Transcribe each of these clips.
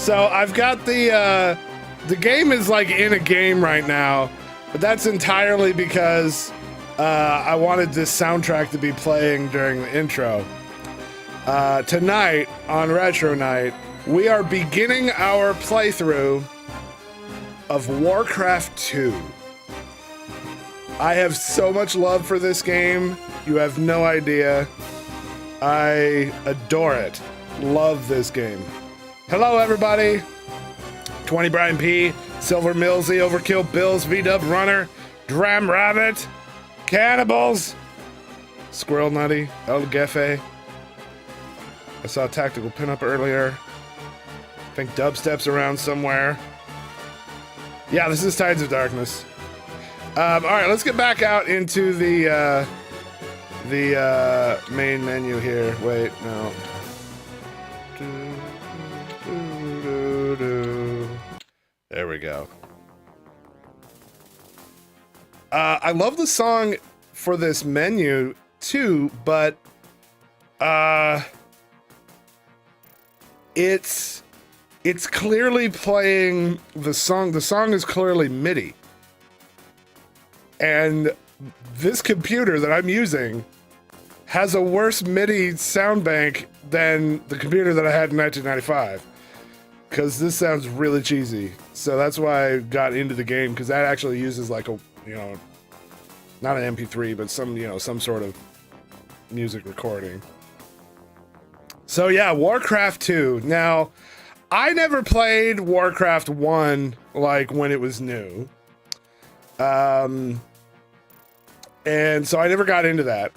So I've got the game is like in a game right now, but that's entirely because I wanted this soundtrack to be playing during the intro. Tonight on Retro Night, we are beginning our playthrough of Warcraft 2. I have so much love for this game, you have no idea. I adore it. Love this game. Hello everybody! 20 Brian P, Silver Millsy, Overkill Bills, V-Dub Runner, Dram Rabbit, Cannibals, Squirrel Nutty, El Gefe. I saw a tactical pinup earlier. I think Dubstep's around somewhere. Yeah, this is Tides of Darkness. Alright, let's get back out into the main menu here. Wait, no. There we go. I love the song for this menu too, but it's clearly playing the song. The song is clearly MIDI. And this computer that I'm using has a worse MIDI sound bank than the computer that I had in 1995. Because this sounds really cheesy. So that's why I got into the game, because that actually uses like a, you know, not an MP3, but some, you know, some sort of music recording. So yeah, Warcraft 2. Now, I never played Warcraft 1 like when it was new. And so I never got into that.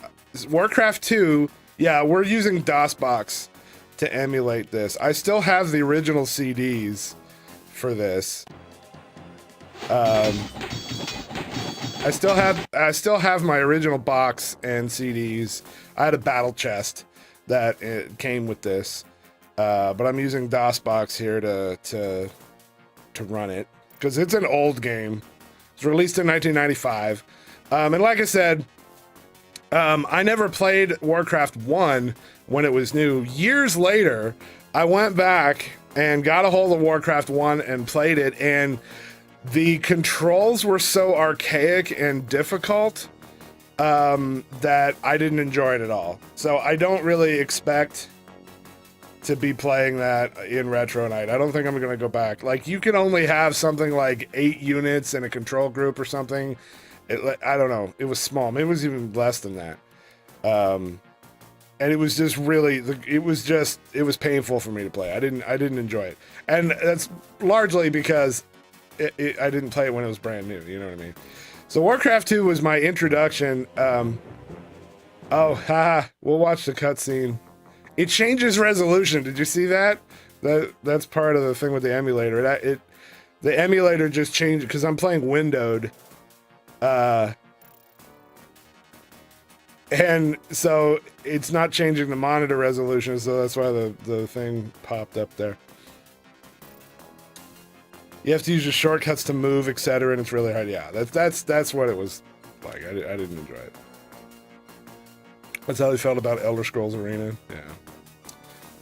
Warcraft 2, yeah, we're using DOSBox to emulate this. I still have the original CDs for this. I still have my original box and CDs. I had a battle chest that it came with this, but I'm using DOSBox here to run it because it's an old game. It's released in 1995, and like I said, I never played Warcraft 1 when it was new. Years later, I went back and got a hold of Warcraft 1 and played it, and the controls were so archaic and difficult that I didn't enjoy it at all. So I don't really expect to be playing that in Retro Night. I don't think I'm gonna go back. Like, you can only have something like 8 units in a control group or something. I don't know. It was small. Maybe it was even less than that. And it was just really, it was painful for me to play. I didn't enjoy it. And that's largely because I didn't play it when it was brand new. You know what I mean? So Warcraft 2 was my introduction. Oh, haha. We'll watch the cutscene. It changes resolution. Did you see that? That's part of the thing with the emulator. The emulator just changed because I'm playing windowed. And so it's not changing the monitor resolution, so that's why the thing popped up there. You have to use your shortcuts to move, etc., and it's really hard. Yeah, that's what it was like. I didn't enjoy it. That's how I felt about Elder Scrolls Arena.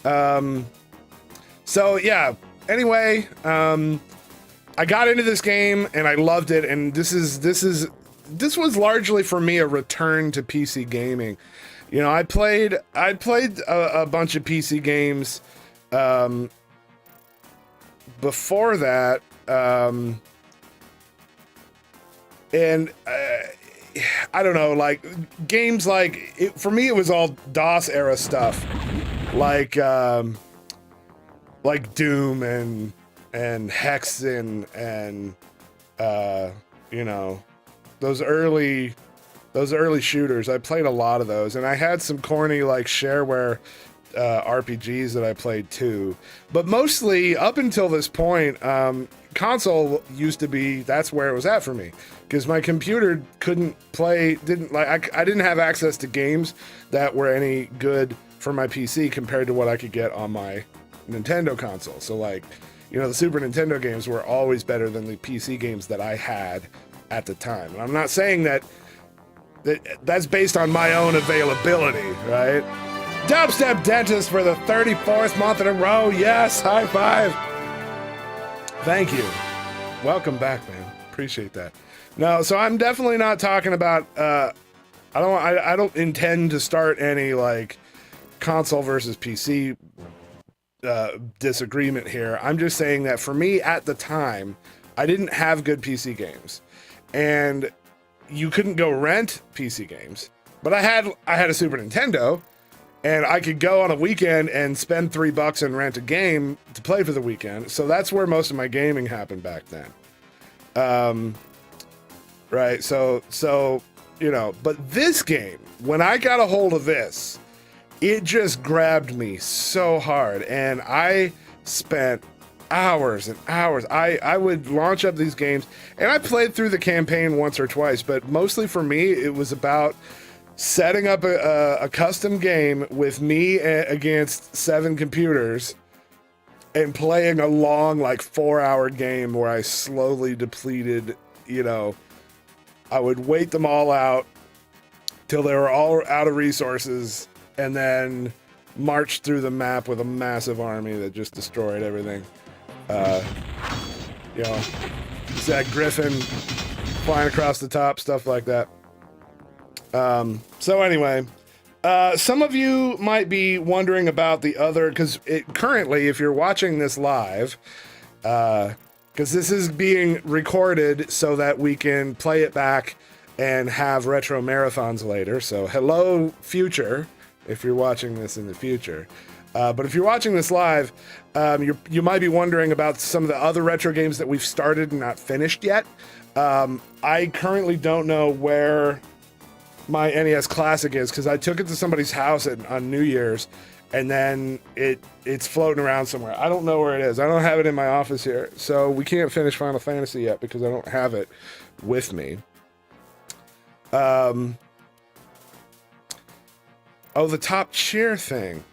Yeah. So yeah. Anyway, I got into this game and I loved it, and this was largely for me a return to PC gaming. You know, I played a bunch of PC games before that, and I don't know, like games like for me it was all DOS era stuff, like Doom and Hex and you know, those early shooters. I played a lot of those, and I had some corny like shareware RPGs that I played too. But mostly up until this point, console used to be, that's where it was at for me, because my computer couldn't play, I didn't have access to games that were any good for my PC compared to what I could get on my Nintendo console. So like, you know, the Super Nintendo games were always better than the PC games that I had at the time. And I'm not saying that's based on my own availability, right? Dubstep Dentist for the 34th month in a row. Yes, high five. Thank you. Welcome back, man. Appreciate that. No, so I'm definitely not talking about. I don't intend to start any like console versus PC disagreement here. I'm just saying that for me at the time, I didn't have good PC games, and you couldn't go rent PC games. But I had a Super Nintendo, and I could go on a weekend and spend $3 and rent a game to play for the weekend. So that's where most of my gaming happened back then. Right. So you know, but this game, when I got a hold of this, it just grabbed me so hard, and I spent hours and hours. I would launch up these games, and I played through the campaign once or twice, but mostly for me, it was about setting up a custom game with me against 7 computers and playing a long, like 4-hour game where I slowly depleted, you know, I would wait them all out till they were all out of resources, and then march through the map with a massive army that just destroyed everything. You know, Zach Griffin flying across the top, stuff like that. So anyway, some of you might be wondering about the other, because currently, if you're watching this live, because this is being recorded so that we can play it back and have retro marathons later. So hello, future, if you're watching this in the future. But if you're watching this live, you might be wondering about some of the other retro games that we've started and not finished yet. I currently don't know where my NES Classic is, because I took it to somebody's house on New Year's, and then it's floating around somewhere. I don't know where it is. I don't have it in my office here, so we can't finish Final Fantasy yet because I don't have it with me. Oh, the top cheer thing.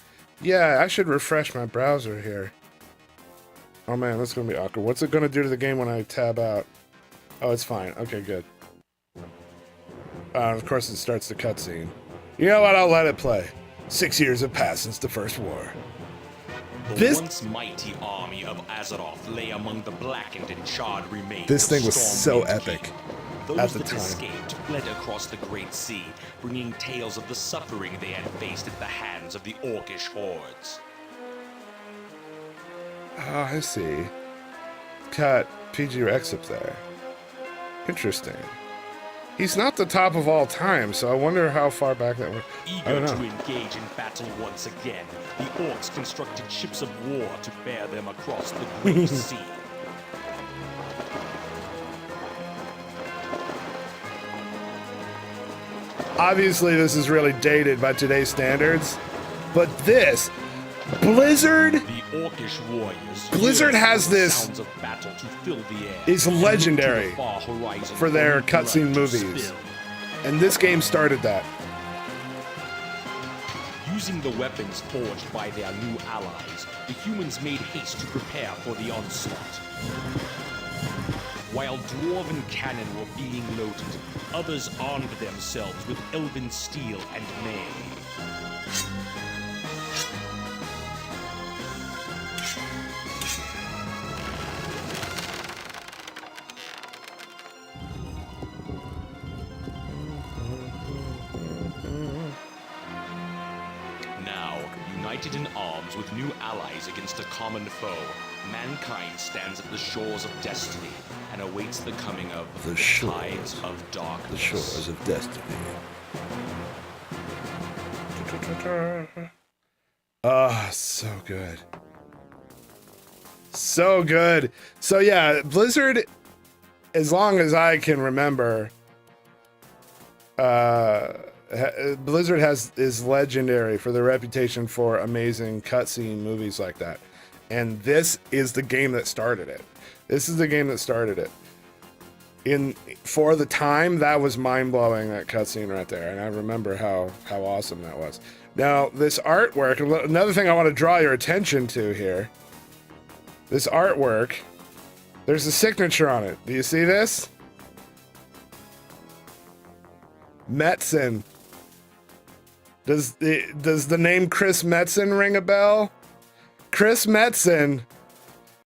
Yeah, I should refresh my browser here. Oh man, that's gonna be awkward. What's it gonna do to the game when I tab out? Oh, it's fine. Okay, good. Of course, it starts the cutscene. You know what? I'll let it play. 6 years have passed since the First War. The once mighty army of Azeroth lay among the blackened and charred remains. This thing was so epic at the that time. Escaped fled across the Great Sea, bringing tales of the suffering they had faced at the hands of the Orcish hordes. Oh, I see. Got PG Rex up there. Interesting. He's not the top of all time, so I wonder how far back that was. Eager to engage in battle once again, the orcs constructed ships of war to bear them across the Great Sea. Obviously, this is really dated by today's standards, but this, Blizzard, the Orcish warriors, Blizzard has this, sounds of battle to fill the air, is legendary for their cutscene movies, and this game started that. Using the weapons forged by their new allies, the humans made haste to prepare for the onslaught. While dwarven cannon were being loaded, others armed themselves with elven steel and mail. Now, united in arms with new allies against a common foe, mankind stands at the shores of destiny and awaits the coming of the tides of darkness. The shores of destiny. Ah, so good. So good. So yeah, Blizzard, as long as I can remember, Blizzard is legendary for their reputation for amazing cutscene movies like that. And this is the game that started it. This is the game that started it. For the time, that was mind-blowing, that cutscene right there. And I remember how awesome that was. Now, this artwork, another thing I want to draw your attention to here. This artwork, there's a signature on it. Do you see this? Metzen. Does the name Chris Metzen ring a bell? Chris Metzen